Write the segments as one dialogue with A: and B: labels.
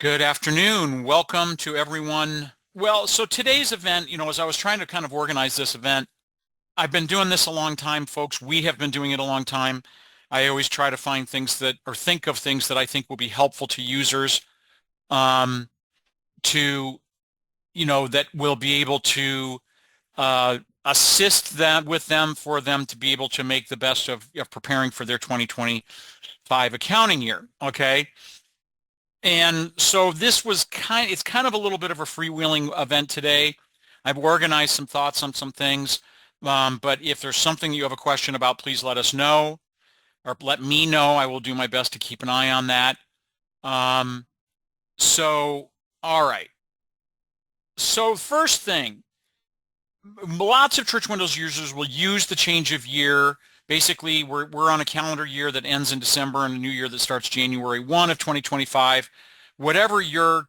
A: Good afternoon. Welcome to everyone. Well, so today's event, as I was trying to kind of organize this event, I've been doing this a long time, folks. We have been doing it a long time. I always try to find things that, or think of things that I think will be helpful to users, um, that will be able to assist them with them for them to be able to make the best of preparing for their 2025 accounting year. Okay. And so this was it's kind of a little bit of a freewheeling event today. I've organized some thoughts on some things, but if there's something you have a question about, please let us know or let me know. I will do my best to keep an eye on that. Um, so, all right. So first thing, lots of Church Windows users will use the change of year. Basically, we're on a calendar year that ends in December and a new year that starts January 1 of 2025. Whatever your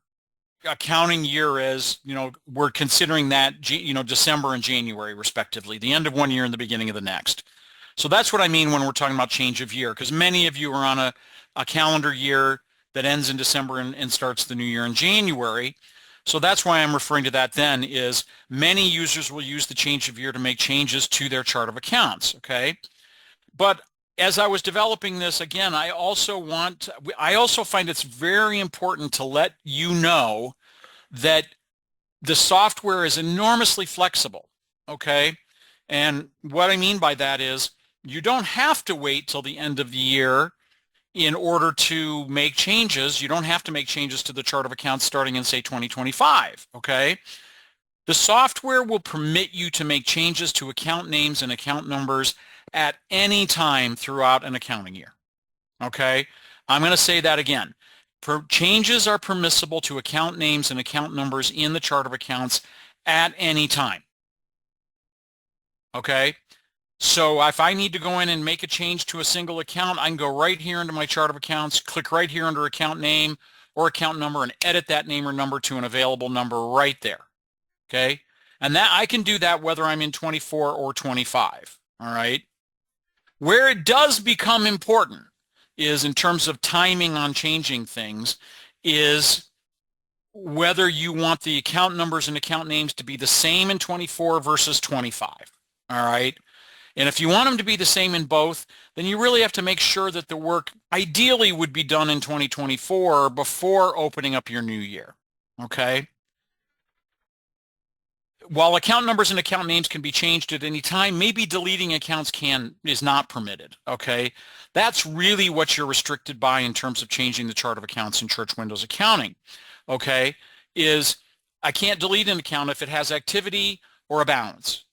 A: accounting year is, we're considering that, December and January respectively, the end of one year and the beginning of the next. So that's what I mean when we're talking about change of year, because many of you are on a calendar year that ends in December and starts the new year in January. So that's why I'm referring to that then is many users will use the change of year to make changes to their chart of accounts, okay? But as I was developing this, again, I also find it's very important to let you know that the software is enormously flexible, okay? And what I mean by that is you don't have to wait till the end of the year in order to make changes. You don't have to make changes to the chart of accounts starting in, say, 2025, okay? The software will permit you to make changes to account names and account numbers at any time throughout an accounting year, okay? I'm going to say that again. Changes are permissible to account names and account numbers in the chart of accounts at any time, okay? So if I need to go in and make a change to a single account, I can go right here into my chart of accounts, click right here under account name or account number and edit that name or number to an available number right there, okay? And that I can do that whether I'm in 24 or 25, all right? Where it does become important is in terms of timing on changing things is whether you want the account numbers and account names to be the same in 24 versus 25, all right? And if you want them to be the same in both, then you really have to make sure that the work ideally would be done in 2024 before opening up your new year, okay? While account numbers and account names can be changed at any time, maybe deleting accounts is not permitted, okay? That's really what you're restricted by in terms of changing the chart of accounts in Church Windows Accounting, okay? Is I can't delete an account if it has activity or a balance.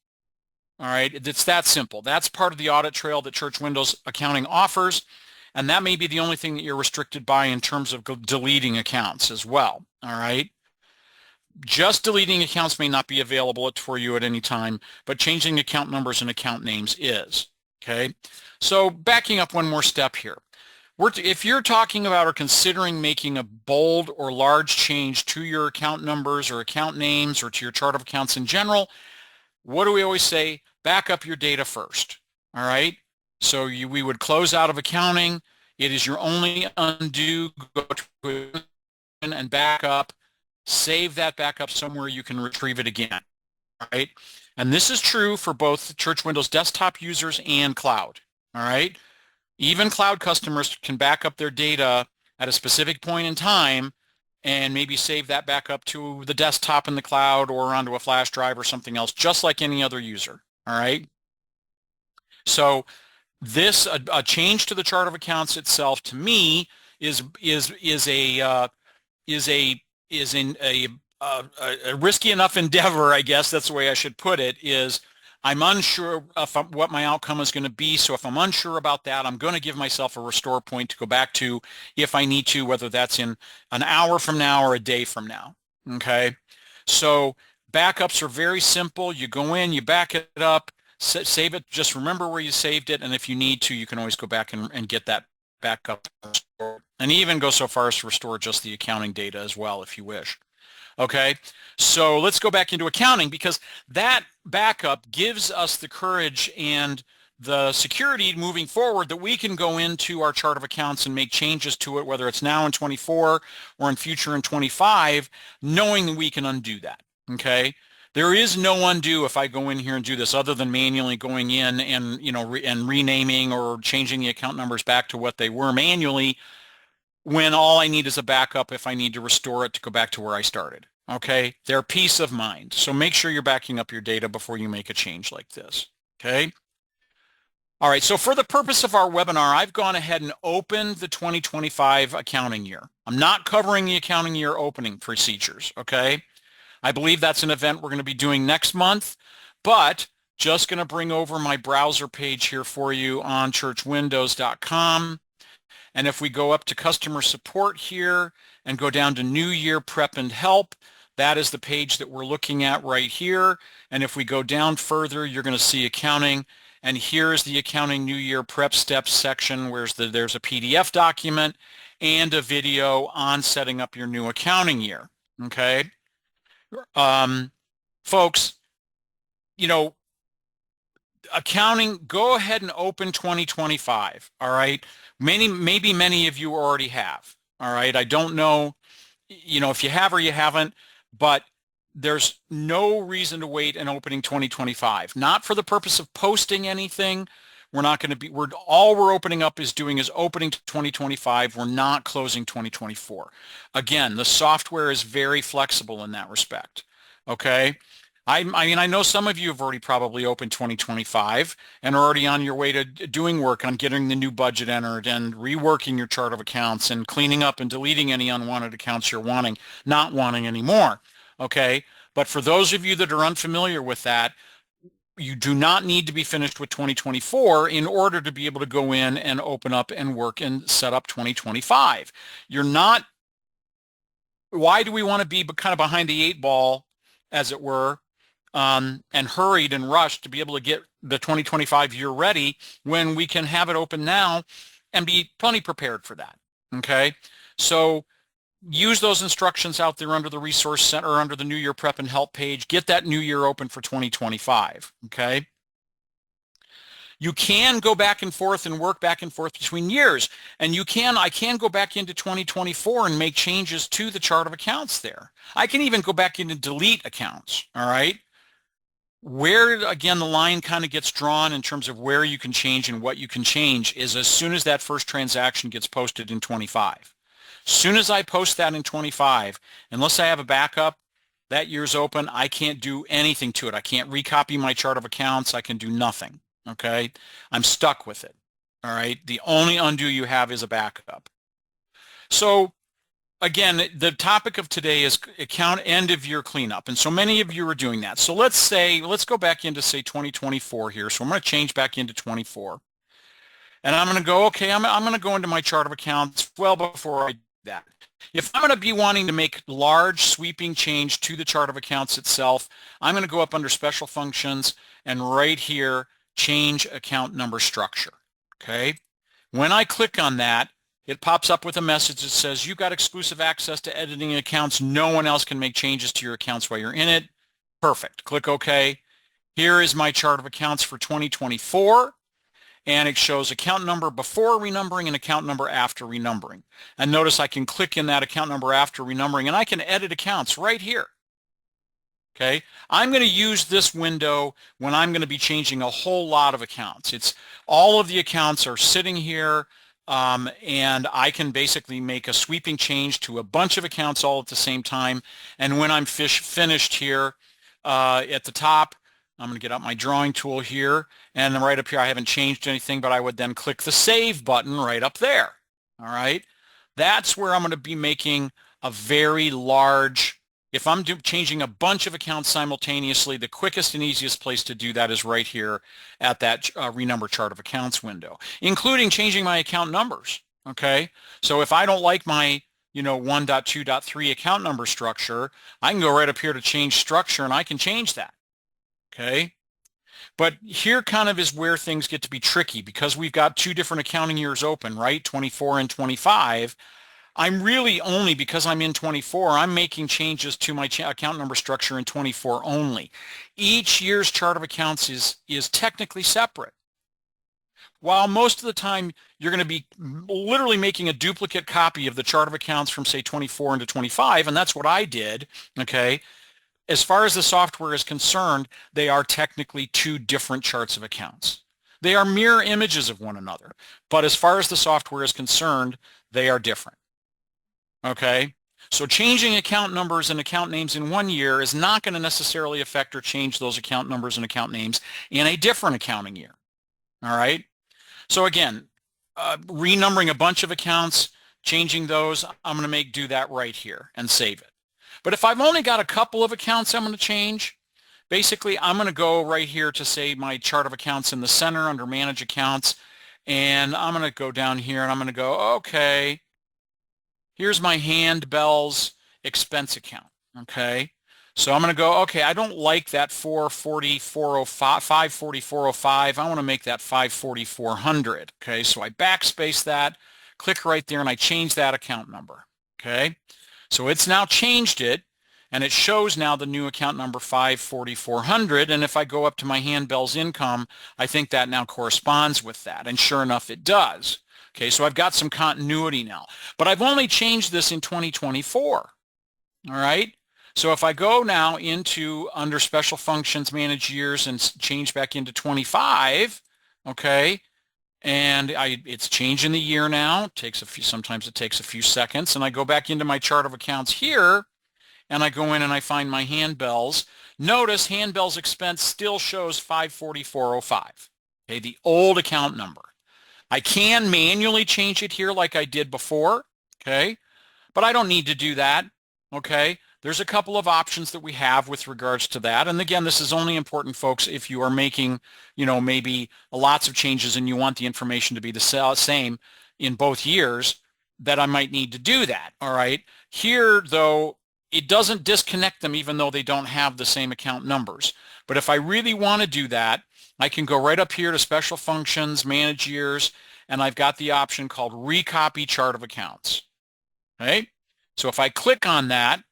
A: All right, it's that simple. That's part of the audit trail that Church Windows Accounting offers, and that may be the only thing that you're restricted by in terms of deleting accounts as well, all right? Just deleting accounts may not be available for you at any time, but changing account numbers and account names is, okay? So backing up one more step here. If you're talking about or considering making a bold or large change to your account numbers or account names or to your chart of accounts in general, what do we always say? Back up your data first, all right? So we would close out of accounting. It is your only undo, go to and back up, save that backup somewhere you can retrieve it again, all right? And this is true for both Church Windows desktop users and cloud, all right? Even cloud customers can back up their data at a specific point in time and maybe save that back up to the desktop in the cloud or onto a flash drive or something else, just like any other user, all right? So a change to the chart of accounts itself, to me, is a risky enough endeavor, I guess that's the way I should put it, is I'm unsure of what my outcome is going to be. So if I'm unsure about that, I'm going to give myself a restore point to go back to if I need to, whether that's in an hour from now or a day from now. Okay. So backups are very simple. You go in, you back it up, save it. Just remember where you saved it. And if you need to, you can always go back and get that backup and even go so far as to restore just the accounting data as well if you wish. Okay, so let's go back into accounting because that backup gives us the courage and the security moving forward that we can go into our chart of accounts and make changes to it, whether it's now in 24 or in future in 25, knowing that we can undo that, okay? There is no undo if I go in here and do this other than manually going in and, and renaming or changing the account numbers back to what they were manually, when all I need is a backup if I need to restore it to go back to where I started. Okay, they're peace of mind. So make sure you're backing up your data before you make a change like this. Okay. All right, so for the purpose of our webinar, I've gone ahead and opened the 2025 accounting year. I'm not covering the accounting year opening procedures, okay? I believe that's an event we're going to be doing next month, but just going to bring over my browser page here for you on churchwindows.com. And if we go up to customer support here and go down to New Year Prep and Help, that is the page that we're looking at right here. And if we go down further, you're going to see accounting. And here's the accounting New Year Prep Steps section where there's a PDF document and a video on setting up your new accounting year. Okay. Folks, accounting, go ahead and open 2025. All right. Maybe many of you already have. All right. I don't know, if you have or you haven't, but there's no reason to wait in opening 2025. Not for the purpose of posting anything. We're not going to be, all we're opening up is opening 2025. We're not closing 2024. Again, the software is very flexible in that respect. Okay. I mean, I know some of you have already probably opened 2025 and are already on your way to doing work on getting the new budget entered and reworking your chart of accounts and cleaning up and deleting any unwanted accounts you're not wanting anymore. Okay, but for those of you that are unfamiliar with that, you do not need to be finished with 2024 in order to be able to go in and open up and work and set up 2025. You're not, why do we want to be kind of behind the 8 ball, as it were, and hurried and rushed to be able to get the 2025 year ready when we can have it open now and be plenty prepared for that, okay? So use those instructions out there under the Resource Center, under the New Year Prep and Help page. Get that new year open for 2025, okay? You can go back and forth and work back and forth between years, and I can go back into 2024 and make changes to the chart of accounts there. I can even go back in and delete accounts, all right? Where, again, the line kind of gets drawn in terms of where you can change and what you can change is as soon as that first transaction gets posted in 25. As soon as I post that in 25, unless I have a backup, that year's open, I can't do anything to it. I can't recopy my chart of accounts. I can do nothing, okay? I'm stuck with it, all right? The only undo you have is a backup. So, again, the topic of today is account end of year cleanup. And so many of you are doing that. So let's go back into, say, 2024 here. So I'm going to change back into 24. And I'm going to go, okay, I'm going to go into my chart of accounts well before I do that. If I'm going to be wanting to make large sweeping change to the chart of accounts itself, I'm going to go up under special functions and right here, change account number structure. Okay. When I click on that, it pops up with a message that says, you've got exclusive access to editing accounts. No one else can make changes to your accounts while you're in it. Perfect. Click OK. Here is my chart of accounts for 2024. And it shows account number before renumbering and account number after renumbering. And notice I can click in that account number after renumbering and I can edit accounts right here. Okay, I'm going to use this window when I'm going to be changing a whole lot of accounts. It's all of the accounts are sitting here and I can basically make a sweeping change to a bunch of accounts all at the same time. And when I'm finished here at the top, I'm going to get out my drawing tool here, and then right up here I haven't changed anything, but I would then click the Save button right up there. All right, that's where I'm going to be making a very large, if I'm changing a bunch of accounts simultaneously, the quickest and easiest place to do that is right here at that renumber chart of accounts window, including changing my account numbers. Okay, so if I don't like my 1.2.3 account number structure, I can go right up here to change structure and I can change that. Okay, but here kind of is where things get to be tricky because we've got two different accounting years open, right? 24 and 25. I'm really only, because I'm in 24, I'm making changes to my account number structure in 24 only. Each year's chart of accounts is technically separate. while most of the time you're going to be literally making a duplicate copy of the chart of accounts from say 24 into 25, and that's what I did, okay? As far as the software is concerned, they are technically two different charts of accounts. They are mirror images of one another, but as far as the software is concerned, they are different. Okay? So changing account numbers and account names in one year is not going to necessarily affect or change those account numbers and account names in a different accounting year. All right? So again, renumbering a bunch of accounts, changing those, I'm going to do that right here and save it. But if I've only got a couple of accounts I'm going to change, basically I'm going to go right here to say my chart of accounts in the center under manage accounts, and I'm going to go down here and I'm going to go, okay, here's my handbells expense account, okay? So I'm going to go, okay, I don't like that 440, 405, 540, 405. I want to make that 540, 400, okay? So I backspace that, click right there, and I change that account number, okay? So it's now changed it, and it shows now the new account number 540, 400, and if I go up to my handbells income, I think that now corresponds with that, and sure enough, it does. Okay, so I've got some continuity now, but I've only changed this in 2024. All right. So if I go now into under special functions, manage years, and change back into 25, okay, and it's changing the year now. It takes sometimes it takes a few seconds, and I go back into my chart of accounts here, and I go in and I find my handbells. Notice handbells expense still shows 54405. Okay, the old account number. I can manually change it here like I did before, okay? But I don't need to do that, okay? There's a couple of options that we have with regards to that. And again, this is only important, folks, if you are making, maybe lots of changes and you want the information to be the same in both years, that I might need to do that, all right? Here, though, it doesn't disconnect them even though they don't have the same account numbers. But if I really want to do that, I can go right up here to special functions, manage years, and I've got the option called recopy chart of accounts. Okay? So if I click on that,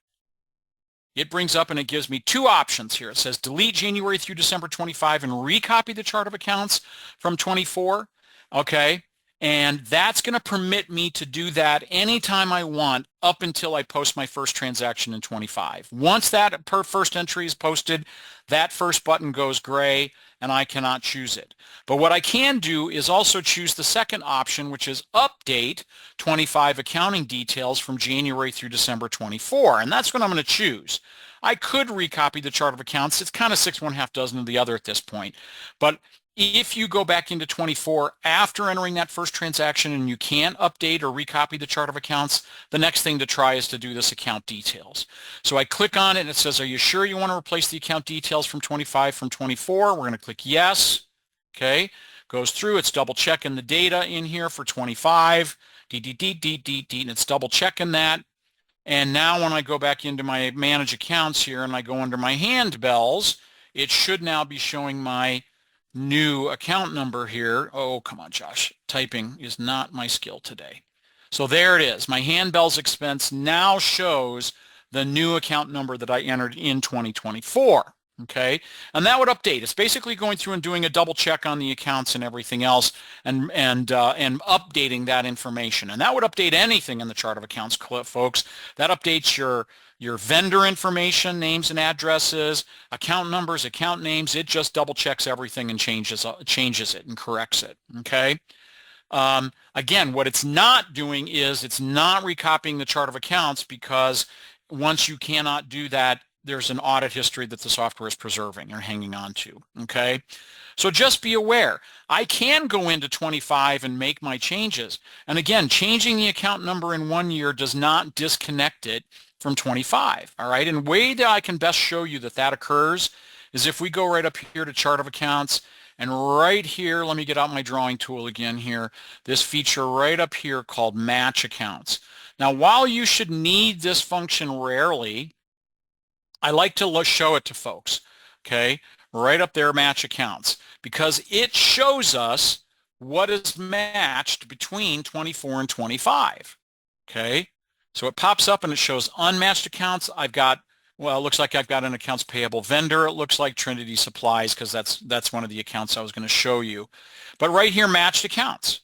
A: it brings up and it gives me two options here. It says delete January through December 25 and recopy the chart of accounts from 24. Okay? And that's going to permit me to do that anytime I want up until I post my first transaction in 25. Once that first entry is posted, that first button goes gray and I cannot choose it. But what I can do is also choose the second option, which is update 25 accounting details from January through December 24. And that's what I'm going to choose. I could recopy the chart of accounts. It's kind of 6 1/2 dozen of the other at this point. But if you go back into 24 after entering that first transaction and you can't update or recopy the chart of accounts, the next thing to try is to do this account details. So I click on it and it says, are you sure you want to replace the account details from 25 from 24? We're going to click yes. Okay. Goes through. It's double checking the data in here for 25. And it's double checking that. And now when I go back into my manage accounts here and I go under my handbells, it should now be showing my new account number here. Oh, come on, Josh. Typing is not my skill today. So there it is. My handbells expense now shows the new account number that I entered in 2024. Okay, and that would update. It's basically going through and doing a double check on the accounts and everything else, and updating that information. And that would update anything in the chart of accounts, folks. That updates your vendor information, names and addresses, account numbers, account names. It just double checks everything and changes it and corrects it. Okay. Again, what it's not doing is it's not recopying the chart of accounts, because once you cannot do that, there's an audit history that the software is preserving or hanging on to. Okay. So just be aware, I can go into 25 and make my changes. And again, changing the account number in 1 year does not disconnect it from 25. All right. And the way that I can best show you that that occurs is if we go right up here to chart of accounts, and right here, let me get out my drawing tool again here, this feature right up here called match accounts. Now, while you should need this function rarely, I like to show it to folks, okay? Right up there, match accounts, because it shows us what is matched between 24 and 25, okay? So it pops up and it shows unmatched accounts. I've got Well, it looks like I've got an accounts payable vendor. It looks like Trinity Supplies because that's one of the accounts I was going to show you. But right here, matched accounts.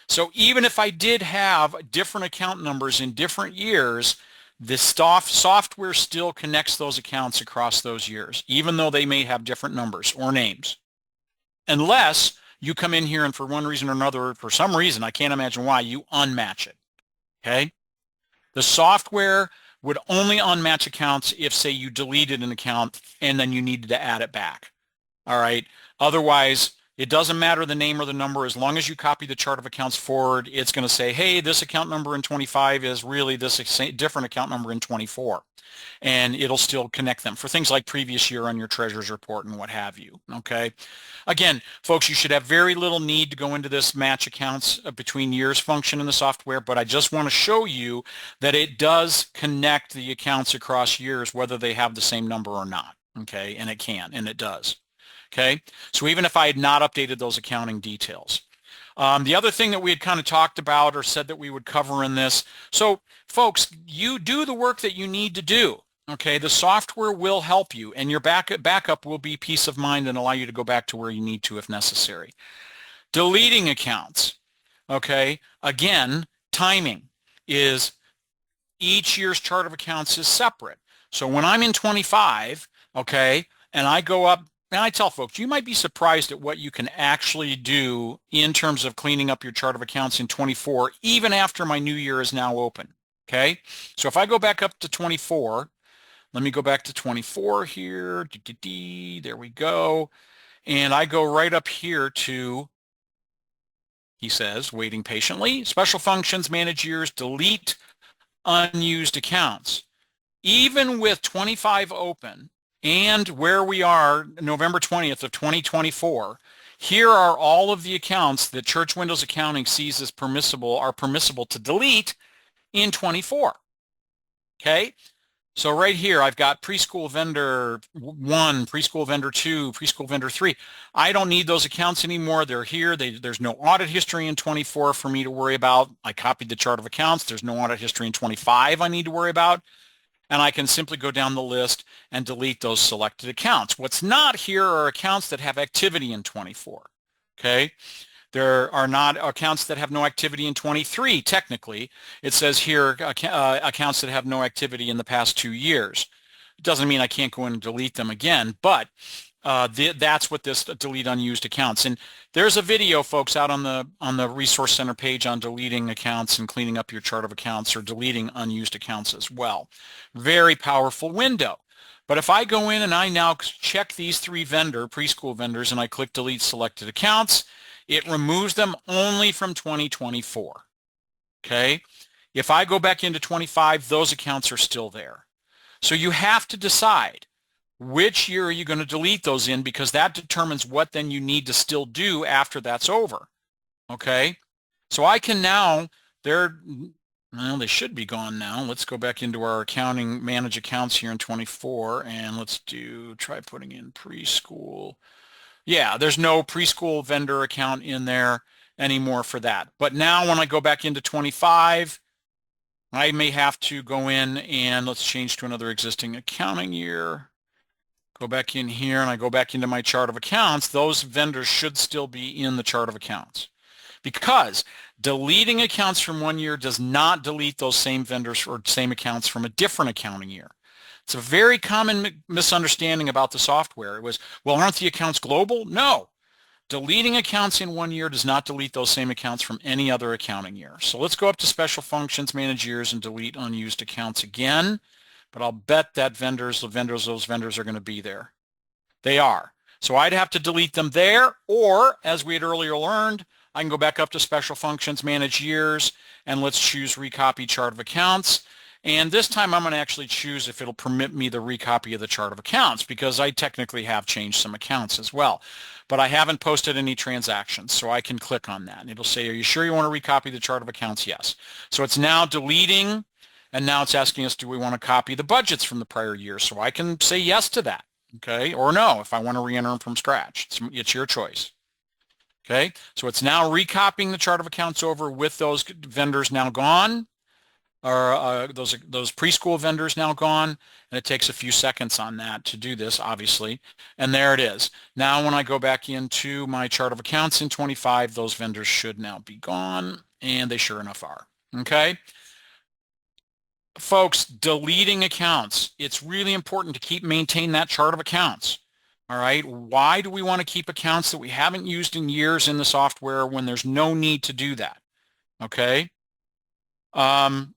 A: So even if I did have different account numbers in different years, the software still connects those accounts across those years, even though they may have different numbers or names. Unless you come in here and for one reason or another, for some reason, I can't imagine why, you unmatch it. Okay? The software would only unmatch accounts if, say, you deleted an account and then you needed to add it back. All right. Otherwise, it doesn't matter the name or the number. As long as you copy the chart of accounts forward, it's going to say, hey, this account number in 25 is really this different account number in 24. And it'll still connect them for things like previous year on your treasurer's report and what have you. Okay. Again, folks, you should have very little need to go into this match accounts between years function in the software, but I just want to show you that it does connect the accounts across years, whether they have the same number or not. Okay. And it can, and it does. Okay. So even if I had not updated those accounting details. The other thing that we had kind of talked about or said that we would cover in this. So folks, you do the work that you need to do. Okay, the software will help you and your backup will be peace of mind and allow you to go back to where you need to if necessary. Deleting accounts. Okay, again, timing is each year's chart of accounts is separate. So when I'm in 25, okay, and I go up, and I tell folks, you might be surprised at what you can actually do in terms of cleaning up your chart of accounts in 24, even after my new year is now open. Okay, so if I go back up to 24, let me go back to 24 here. There we go. And I go right up here to, he says, waiting patiently, special functions, manage years, delete unused accounts. Even with 25 open and where we are November 20th of 2024, here are all of the accounts that Church Windows Accounting sees as permissible, are permissible to delete in 24. Okay? So right here, I've got preschool vendor 1, preschool vendor 2, preschool vendor 3. I don't need those accounts anymore. They're here. There's no audit history in 24 for me to worry about. I copied the chart of accounts. There's no audit history in 25 I need to worry about. And I can simply go down the list and delete those selected accounts. What's not here are accounts that have activity in 24. Okay? There are not accounts that have no activity in 23, technically. It says here accounts that have no activity in the past 2 years. It doesn't mean I can't go in and delete them again, but that's what this delete unused accounts. And there's a video, folks, out on the Resource Center page on deleting accounts and cleaning up your chart of accounts or deleting unused accounts as well. Very powerful window. But if I go in and I now check these 3 preschool vendors, and I click delete selected accounts, it removes them only from 2024. Okay? If I go back into 25, those accounts are still there. So you have to decide which year are you going to delete those in, because that determines what then you need to still do after that's over. Okay? So I can now, well, they should be gone now. Let's go back into our accounting, manage accounts here in 24, and let's try putting in preschool. Yeah, there's no preschool vendor account in there anymore for that. But now when I go back into 25, I may have to go in and let's change to another existing accounting year. Go back in here and I go back into my chart of accounts. Those vendors should still be in the chart of accounts, because deleting accounts from one year does not delete those same vendors or same accounts from a different accounting year. It's a very common misunderstanding about the software. It was, well, aren't the accounts global? No. Deleting accounts in one year does not delete those same accounts from any other accounting year. So let's go up to Special Functions, Manage Years, and delete unused accounts again. But I'll bet that those vendors are going to be there. They are. So I'd have to delete them there, or as we had earlier learned, I can go back up to Special Functions, Manage Years, and let's choose Recopy Chart of Accounts. And this time I'm going to actually choose if it'll permit me the recopy of the chart of accounts, because I technically have changed some accounts as well. But I haven't posted any transactions, so I can click on that. And it'll say, are you sure you want to recopy the chart of accounts? Yes. So it's now deleting, and now it's asking us, do we want to copy the budgets from the prior year? So I can say yes to that, okay, or no if I want to re-enter them from scratch. It's your choice. Okay, so it's now recopying the chart of accounts over with those vendors now gone. Are those preschool vendors now gone? And it takes a few seconds on that to do this, obviously. And there it is. Now, when I go back into my chart of accounts in 25, those vendors should now be gone, and they sure enough are. Okay? Folks, deleting accounts. It's really important to maintain that chart of accounts. All right. Why do we want to keep accounts that we haven't used in years in the software when there's no need to do that? Okay. Um,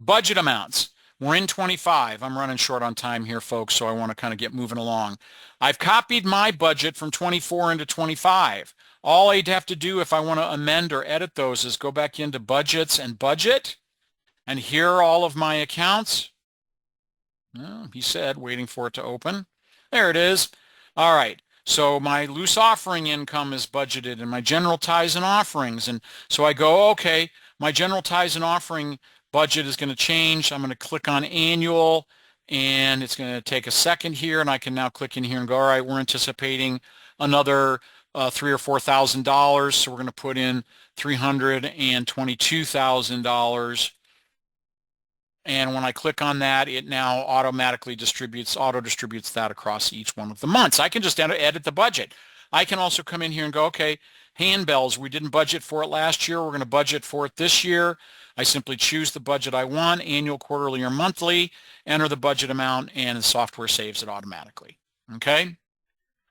A: Budget amounts. We're in 25. I'm running short on time here, folks, so I want to kind of get moving along. I've copied my budget from 24 into 25. All I'd have to do if I want to amend or edit those is go back into budgets and budget, and here are all of my accounts. Oh, he said, waiting for it to open. There it is. All right. So my loose offering income is budgeted and my general tithes and offerings. And so I go, okay, my general tithes and offering budget is going to change. I'm going to click on annual and it's going to take a second here. And I can now click in here and go, all right, we're anticipating another $3,000 or $4,000. So we're going to put in $322,000. And when I click on that, it now automatically auto distributes that across each one of the months. I can just edit the budget. I can also come in here and go, okay, handbells, we didn't budget for it last year. We're going to budget for it this year. I simply choose the budget I want, annual, quarterly, or monthly, enter the budget amount, and the software saves it automatically. Okay?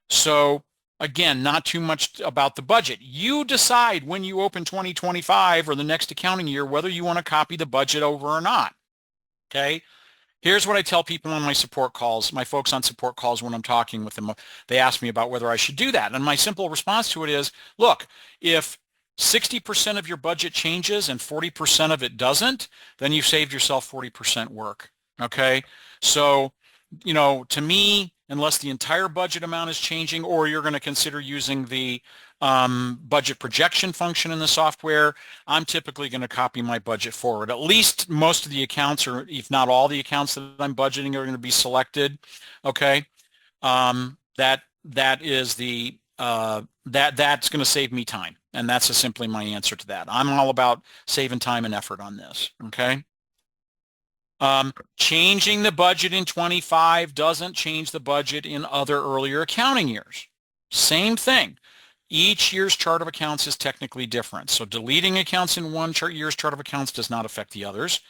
A: So again, not too much about the budget. You decide when you open 2025 or the next accounting year whether you want to copy the budget over or not. Okay. Here's what I tell people on my support calls, my folks on support calls when I'm talking with them. They ask me about whether I should do that. And my simple response to it is, look, if 60% of your budget changes and 40% of it doesn't, then you've saved yourself 40% work. Okay. So, to me, unless the entire budget amount is changing or you're going to consider using the budget projection function in the software, I'm typically going to copy my budget forward. At least most of the accounts, or if not all the accounts that I'm budgeting, are going to be selected. Okay, that is that's going to save me time, and that's simply my answer to that. I'm all about saving time and effort on this. Okay. Changing the budget in 25 doesn't change the budget in other earlier accounting years. Same thing. Each year's chart of accounts is technically different. So deleting accounts in one year's chart of accounts does not affect the others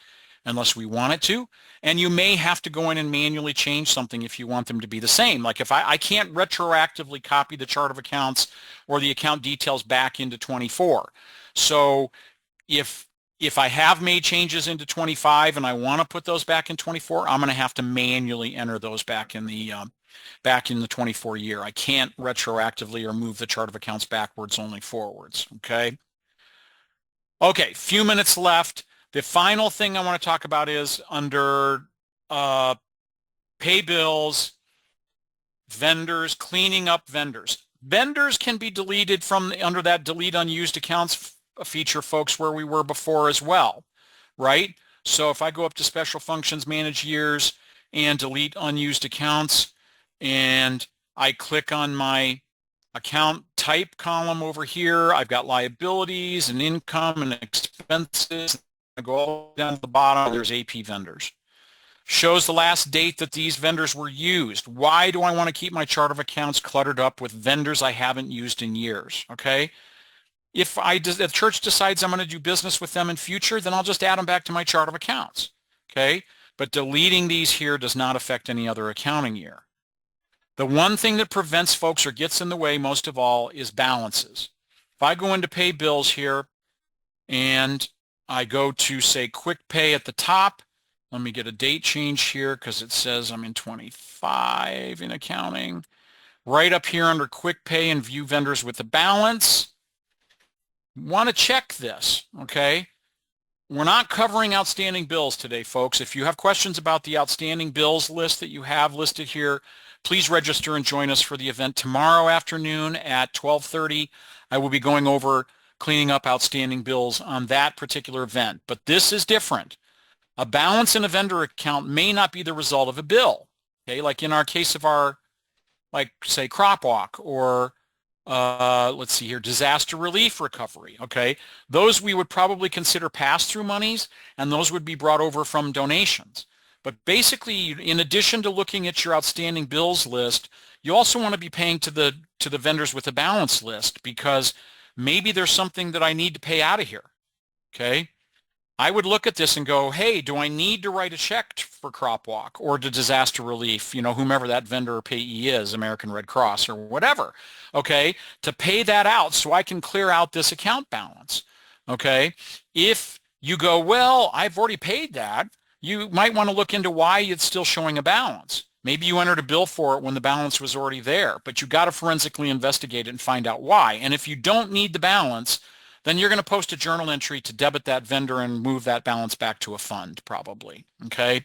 A: unless we want it to. And you may have to go in and manually change something if you want them to be the same. Like if I can't retroactively copy the chart of accounts or the account details back into 24. So if I have made changes into 25 and I want to put those back in 24, I'm going to have to manually enter those back in the 24 year. I can't retroactively or move the chart of accounts backwards, only forwards. Okay. Okay. Few minutes left. The final thing I want to talk about is under pay bills, vendors, cleaning up vendors. Vendors can be deleted from under that delete unused accounts feature, folks, where we were before as well, right? So if I go up to special functions, manage years, and delete unused accounts, and I click on my account type column over here, I've got liabilities and income and expenses. I go all down to the bottom, there's AP vendors. Shows the last date that these vendors were used. Why do I want to keep my chart of accounts cluttered up with vendors I haven't used in years? Okay. If the church decides I'm going to do business with them in future, then I'll just add them back to my chart of accounts. Okay. But deleting these here does not affect any other accounting year. The one thing that prevents folks or gets in the way most of all is balances. If I go into pay bills here and I go to say quick pay at the top, let me get a date change here because it says I'm in 25 in accounting. Right up here under quick pay and view vendors with the balance, want to check this, okay? We're not covering outstanding bills today, folks. If you have questions about the outstanding bills list that you have listed here, please register and join us for the event tomorrow afternoon at 12:30. I will be going over cleaning up outstanding bills on that particular event. But this is different. A balance in a vendor account may not be the result of a bill, okay? Like in our case of our, like say, crop walk or Let's see here, disaster relief recovery. Okay, those we would probably consider pass-through monies, and those would be brought over from donations. But basically, in addition to looking at your outstanding bills list, you also want to be paying to the vendors with a balance list, because maybe there's something that I need to pay out of here. Okay, I would look at this and go, hey, do I need to write a check for crop walk or to disaster relief, whomever that vendor or payee is, American Red Cross or whatever, okay, to pay that out so I can clear out this account balance, okay? If you go, well, I've already paid that, you might want to look into why it's still showing a balance. Maybe you entered a bill for it when the balance was already there, but you got to forensically investigate it and find out why. And if you don't need the balance, then you're going to post a journal entry to debit that vendor and move that balance back to a fund, probably. Okay.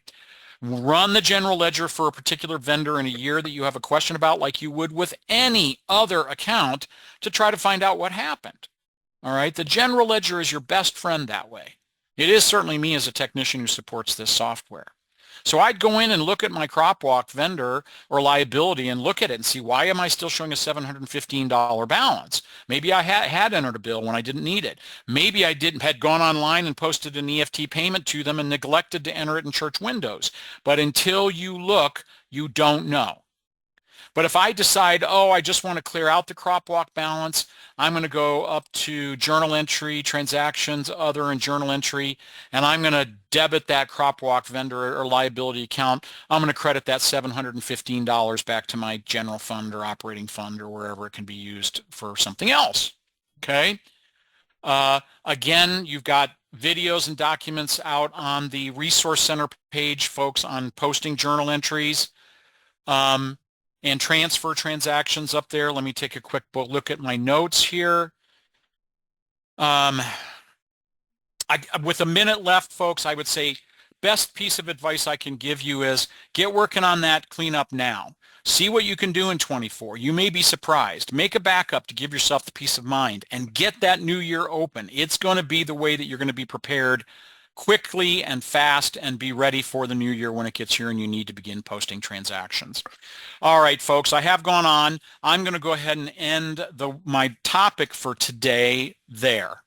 A: Run the general ledger for a particular vendor in a year that you have a question about, like you would with any other account, to try to find out what happened. All right. The general ledger is your best friend that way. It is certainly me as a technician who supports this software. So I'd go in and look at my crop walk vendor or liability and look at it and see, why am I still showing a $715 balance? Maybe I had entered a bill when I didn't need it. Maybe I had gone online and posted an EFT payment to them and neglected to enter it in church windows. But until you look, you don't know. But if I decide, oh, I just want to clear out the crop walk balance, I'm going to go up to journal entry, transactions, other, and journal entry, and I'm going to debit that crop walk vendor or liability account. I'm going to credit that $715 back to my general fund or operating fund or wherever it can be used for something else. Okay. Again, you've got videos and documents out on the Resource Center page, folks, on posting journal entries. And transfer transactions up there. Let me take a quick look at my notes here. With a minute left, folks, I would say best piece of advice I can give you is get working on that cleanup now. See what you can do in 24. You may be surprised. Make a backup to give yourself the peace of mind and get that new year open. It's going to be the way that you're going to be prepared quickly and fast and be ready for the new year when it gets here and you need to begin posting transactions. All right, folks, I have gone on. I'm going to go ahead and end my topic for today there.